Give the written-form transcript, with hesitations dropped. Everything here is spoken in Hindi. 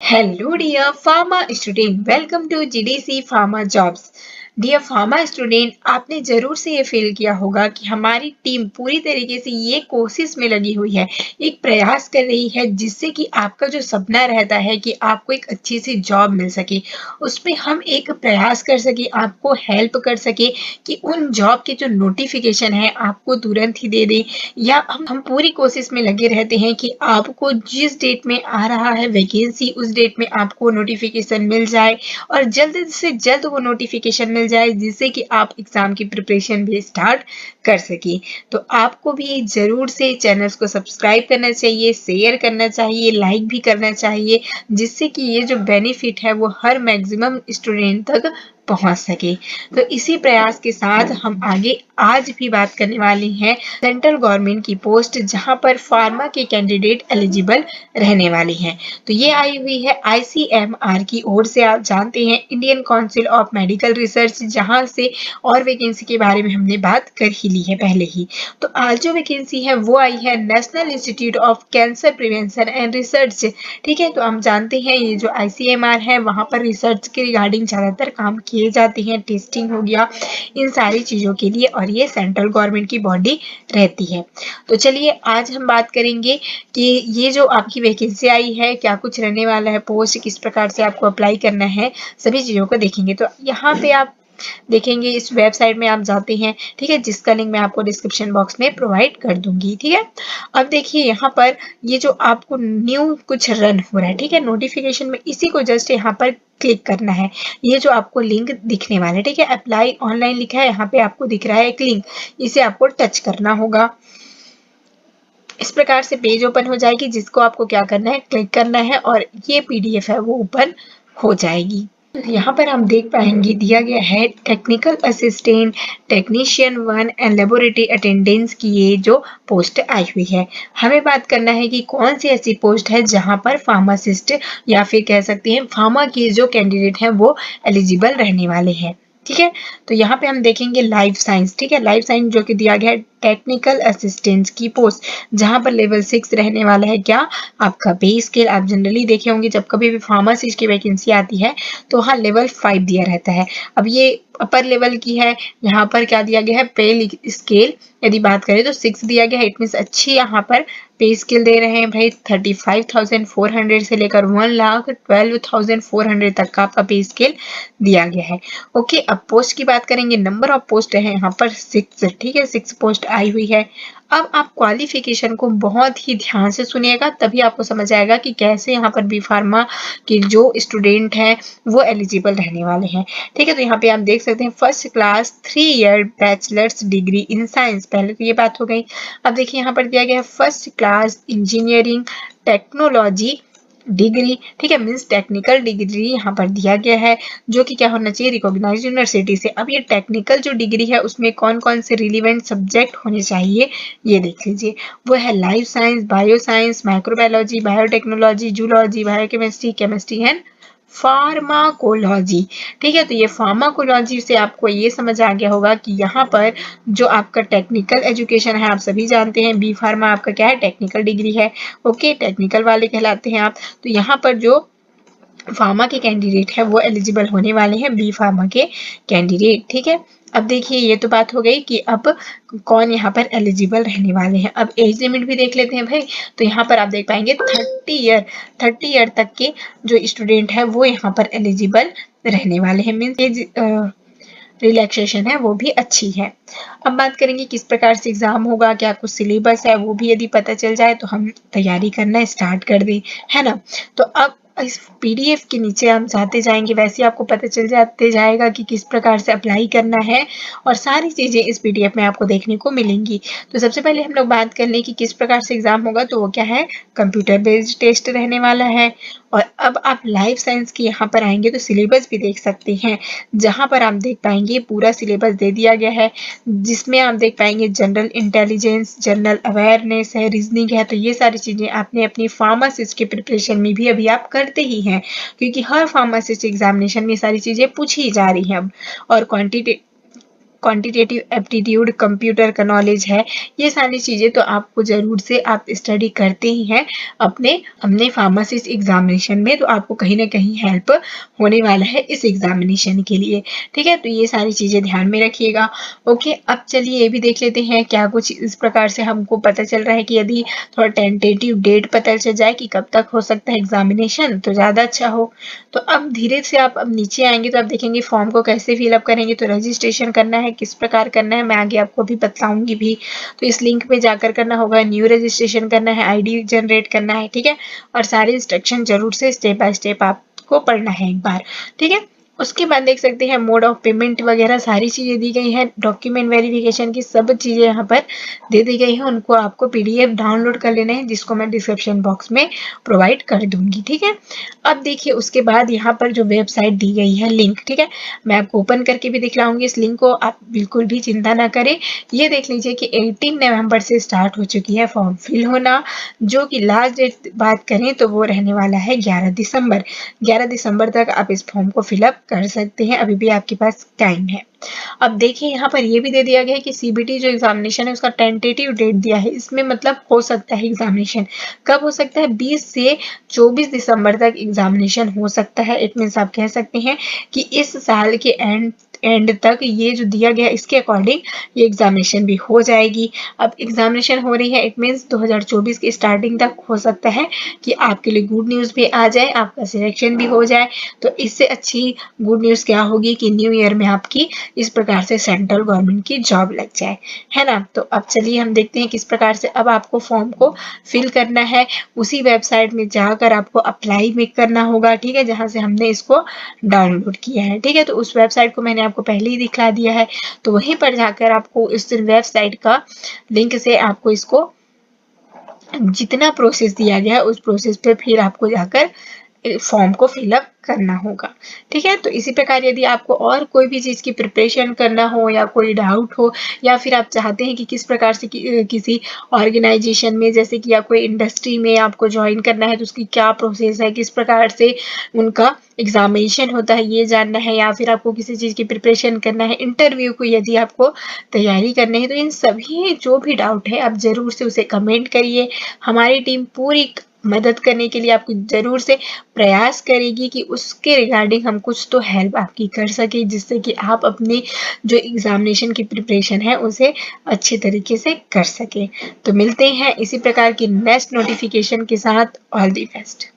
Hello dear pharma student, welcome to GDC Pharma Jobs। Dear pharma student, आपने जरूर से ये फील किया होगा कि हमारी टीम पूरी तरीके से ये कोशिश में लगी हुई है, एक प्रयास कर रही है जिससे कि आपका जो सपना रहता है कि आपको एक अच्छी सी जॉब मिल सके, उसमें हम एक प्रयास कर सके, आपको हेल्प कर सके कि उन जॉब के जो नोटिफिकेशन है आपको तुरंत ही दे दें। या हम पूरी कोशिश में लगे रहते हैं कि आपको जिस डेट में आ रहा है वैकेंसी, उस डेट में आपको नोटिफिकेशन मिल जाए और जल्द से जल्द वो नोटिफिकेशन मिल जाए जिससे कि आप एग्जाम की प्रिपरेशन भी स्टार्ट कर सके। तो आपको भी जरूर से चैनल्स को सब्सक्राइब करना चाहिए, शेयर करना चाहिए, लाइक भी करना चाहिए, जिससे कि ये जो बेनिफिट है वो हर मैक्सिमम स्टूडेंट तक पहुंच सके। तो इसी प्रयास के साथ हम आगे आज भी बात करने वाले हैं सेंट्रल गवर्नमेंट की पोस्ट जहां पर फार्मा के कैंडिडेट एलिजिबल रहने वाले हैं। तो ये आई हुई है ICMR की ओर से, आप जानते हैं Indian council of medical research, जहां से और वैकेंसी के बारे में हमने बात कर ही ली है पहले ही। तो आज जो वैकेंसी है वो आई है national institute of cancer prevention and research. ठीक है, तो हम जानते हैं ये जो ICMR है वहां पर रिसर्च के रिगार्डिंग ज्यादातर काम किए जाते हैं, टेस्टिंग हो गया, इन सारी चीजों के लिए, और ये सेंट्रल गवर्नमेंट की बॉडी रहती है। तो चलिए आज हम बात करेंगे कि ये जो आपकी वैकेंसी आई है क्या कुछ रहने वाला है, पोस्ट किस प्रकार से आपको अप्लाई करना है, सभी चीजों को देखेंगे। तो यहाँ पे आप देखेंगे इस वेबसाइट में आप जाते हैं, ठीक है, जिसका लिंक मैं आपको डिस्क्रिप्शन बॉक्स में प्रोवाइड कर दूंगी। ठीक है, अब देखिए यहाँ पर ये जो आपको न्यू कुछ रन हो रहा है, ठीक है, नोटिफिकेशन में, इसी को जस्ट यहाँ पर क्लिक करना है। ये जो आपको लिंक दिखने वाला है, ठीक है, अप्लाई ऑनलाइन लिखा है, यहाँ पे आपको दिख रहा है एक लिंक, इसे आपको टच करना होगा। इस प्रकार से पेज ओपन हो जाएगी जिसको आपको क्या करना है, क्लिक करना है, और ये PDF है वो ओपन हो जाएगी। यहाँ पर हम देख पाएंगे दिया गया है technical assistant, technician 1 and laboratory attendance की ये जो पोस्ट आई हुई है। हमें बात करना है कि कौन सी ऐसी पोस्ट है जहां पर फार्मासिस्ट या फिर कह सकते हैं फार्मा के जो कैंडिडेट हैं वो एलिजिबल रहने वाले हैं। ठीक है, तो यहाँ पे हम देखेंगे लाइफ साइंस। ठीक है, लाइफ साइंस जो कि दिया गया है टेक्निकल असिस्टेंट की पोस्ट, जहां पर लेवल 6 रहने वाला है। क्या आपका पे स्केल, आप जनरली देखे होंगे जब कभी भी फार्मासिस्ट की वैकेंसी आती है तो वहाँ लेवल 5 दिया रहता है। अब ये अपर लेवल की है, यहाँ पर क्या दिया गया है, पे स्केल यदि बात करें तो 6 दिया गया है। इट मीन्स अच्छी यहाँ पर पे स्केल दे रहे हैं भाई। 35,400 से लेकर 1,12,400 तक का आपका पे स्केल दिया गया है। ओके, अब पोस्ट की बात करेंगे, नंबर ऑफ पोस्ट है यहाँ पर 6। ठीक है, 6 पोस्ट आई हुई है। अब आप क्वालिफिकेशन को बहुत ही ध्यान से सुनिएगा, तभी आपको समझ आएगा कि कैसे यहाँ पर बी फार्मा के जो स्टूडेंट हैं वो एलिजिबल रहने वाले हैं। ठीक है, तो यहाँ पे आप देख सकते हैं first class 3 year bachelors degree in science, पहले तो ये बात हो गई। अब देखिए यहाँ पर दिया गया है first class engineering technology degree. ठीक है, मीन्स टेक्निकल डिग्री यहाँ पर दिया गया है, जो कि क्या होना चाहिए, रिकॉग्नाइज्ड यूनिवर्सिटी से। अब ये टेक्निकल जो डिग्री है उसमें कौन कौन से रिलीवेंट सब्जेक्ट होने चाहिए ये देख लीजिए। वो है life science, bio science, microbiology, biotechnology, zoology, biochemistry, chemistry and pharmacology. ठीक है, तो ये फार्माकोलॉजी से आपको ये समझ आ गया होगा कि यहाँ पर जो आपका टेक्निकल एजुकेशन है, आप सभी जानते हैं बी फार्मा आपका क्या है, टेक्निकल डिग्री है। ओके, टेक्निकल वाले कहलाते हैं आप। तो यहाँ पर जो फार्मा के कैंडिडेट है वो एलिजिबल होने वाले हैं, बी फार्मा के कैंडिडेट। ठीक है, अब देखिए ये तो बात हो गई कि अब कौन यहाँ पर एलिजिबल रहने वाले हैं। अब एज लिमिट भी देख लेते हैं भाई। तो यहाँ पर आप देख पाएंगे 30 ईयर तक के जो स्टूडेंट है वो यहाँ पर एलिजिबल रहने वाले हैं। मीन्स एज रिलैक्सेशन है वो भी अच्छी है। अब बात करेंगे किस प्रकार से एग्जाम होगा, क्या कुछ सिलेबस है, वो भी यदि पता चल जाए तो हम तैयारी करना स्टार्ट कर दें, है ना। तो अब इस PDF के नीचे हम जाते जाएंगे, वैसे आपको पता चल जाते जाएगा कि किस प्रकार से अप्लाई करना है, और सारी चीजें इस PDF में आपको देखने को मिलेंगी। तो सबसे पहले हम लोग बात कर लें कि किस प्रकार से एग्जाम होगा। तो वो क्या है, कंप्यूटर बेस्ड टेस्ट रहने वाला है। और अब आप लाइफ साइंस के यहाँ पर आएंगे तो सिलेबस भी देख सकते हैं, जहाँ पर आप देख पाएंगे पूरा सिलेबस दे दिया गया है, जिसमें आप देख पाएंगे जनरल इंटेलिजेंस, जनरल अवेयरनेस है, रीजनिंग है। तो ये सारी चीजें आपने अपनी फार्मासिस्ट के प्रिपरेशन में भी अभी आप करते ही हैं, क्योंकि हर फार्मासिस्ट एग्जामिनेशन में सारी चीजें पूछी जा रही हैं अब। और क्वांटिटी क्वांटिटेटिव एप्टीट्यूड, कंप्यूटर का नॉलेज है, ये सारी चीज़ें तो आपको ज़रूर से आप स्टडी करते ही हैं अपने अपने फार्मासिस्ट एग्जामिनेशन में, तो आपको कहीं ना कहीं हेल्प होने वाला है इस एग्जामिनेशन के लिए। ठीक है, तो ये सारी चीज़ें ध्यान में रखिएगा। ओके, अब चलिए ये भी देख लेते हैं क्या कुछ इस प्रकार से हमको पता चल रहा है कि यदि थोड़ा टेंटेटिव डेट पता चल जाए कि कब तक हो सकता है एग्जामिनेशन तो ज़्यादा अच्छा हो। तो अब धीरे से आप अब नीचे आएंगे तो आप देखेंगे फॉर्म को कैसे फिलअप करेंगे। तो रजिस्ट्रेशन करना है, किस प्रकार करना है मैं आगे आपको भी बताऊंगी भी। तो इस लिंक पे जाकर करना होगा, न्यू रजिस्ट्रेशन करना है, आईडी जनरेट करना है। ठीक है, और सारे इंस्ट्रक्शन जरूर से स्टेप बाय स्टेप आपको पढ़ना है एक बार। ठीक है, उसके बाद देख सकते हैं मोड ऑफ पेमेंट वगैरह सारी चीज़ें दी गई हैं, डॉक्यूमेंट वेरिफिकेशन की सब चीज़ें यहाँ पर दे दी गई हैं। उनको आपको पीडीएफ डाउनलोड कर लेना है, जिसको मैं डिस्क्रिप्शन बॉक्स में प्रोवाइड कर दूंगी। ठीक है, अब देखिए उसके बाद यहाँ पर जो वेबसाइट दी गई है लिंक, ठीक है, मैं आपको ओपन करके भी दिखलाऊंगी इस लिंक को, आप बिल्कुल भी चिंता ना करें। ये देख लीजिए कि 18 नवंबर से स्टार्ट हो चुकी है फॉर्म फिल होना, जो कि लास्ट डेट बात करें तो वो रहने वाला है 11 दिसंबर। 11 दिसंबर तक आप इस फॉर्म को फिलअप कर सकते हैं, अभी भी आपके पास टाइम है। अब देखिए यहाँ पर ये भी दे दिया गया है कि सीबीटी जो एग्जामिनेशन है उसका टेंटेटिव डेट दिया है। इसमें मतलब हो सकता है एग्जामिनेशन कब हो सकता है, 20 से 24 दिसंबर तक एग्जामिनेशन हो सकता है। इट मीन्स आप कह सकते हैं कि इस साल के एंड तक ये जो दिया गया इसके अकॉर्डिंग ये एग्जामिनेशन भी हो जाएगी। अब एग्जामिनेशन हो रही है, इट मीन्स 2024 की स्टार्टिंग तक हो सकता है कि आपके लिए गुड न्यूज़ भी आ जाए, आपका सिलेक्शन भी हो जाए। तो इससे अच्छी गुड न्यूज़ क्या होगी कि न्यू ईयर में आपकी इस प्रकार से सेंट्रल गवर्नमेंट की जॉब लग जाए, है ना। तो अब चलिए हम देखते हैं किस प्रकार से अब आपको फॉर्म को फिल करना है। उसी वेबसाइट में जाकर आपको अप्लाई में करना होगा। ठीक है, जहां से हमने इसको डाउनलोड किया है। ठीक है, तो उस वेबसाइट को मैंने आपको पहले ही दिखला दिया है, तो वहीं पर जाकर आपको इस वेबसाइट का लिंक से आपको इसको जितना प्रोसेस दिया गया है उस प्रोसेस पे फिर आपको जाकर फॉर्म को फिलअप करना होगा। ठीक है, तो इसी प्रकार यदि आपको और कोई भी चीज़ की प्रिपरेशन करना हो या कोई डाउट हो, या फिर आप चाहते हैं कि किस प्रकार से किसी ऑर्गेनाइजेशन में जैसे कि या कोई इंडस्ट्री में आपको ज्वाइन करना है तो उसकी क्या प्रोसेस है, किस प्रकार से उनका एग्जामिनेशन होता है ये जानना है, या फिर आपको किसी चीज़ की प्रिपरेशन करना है, इंटरव्यू को यदि आपको तैयारी करनी है, तो इन सभी जो भी डाउट है आप ज़रूर से उसे कमेंट करिए। हमारी टीम पूरी मदद करने के लिए आपको ज़रूर से प्रयास करेगी कि उसके रिगार्डिंग हम कुछ तो हेल्प आपकी कर सके, जिससे कि आप अपने जो एग्जामिनेशन की प्रिपरेशन है उसे अच्छे तरीके से कर सके। तो मिलते हैं इसी प्रकार की नेक्स्ट नोटिफिकेशन के साथ। All the best.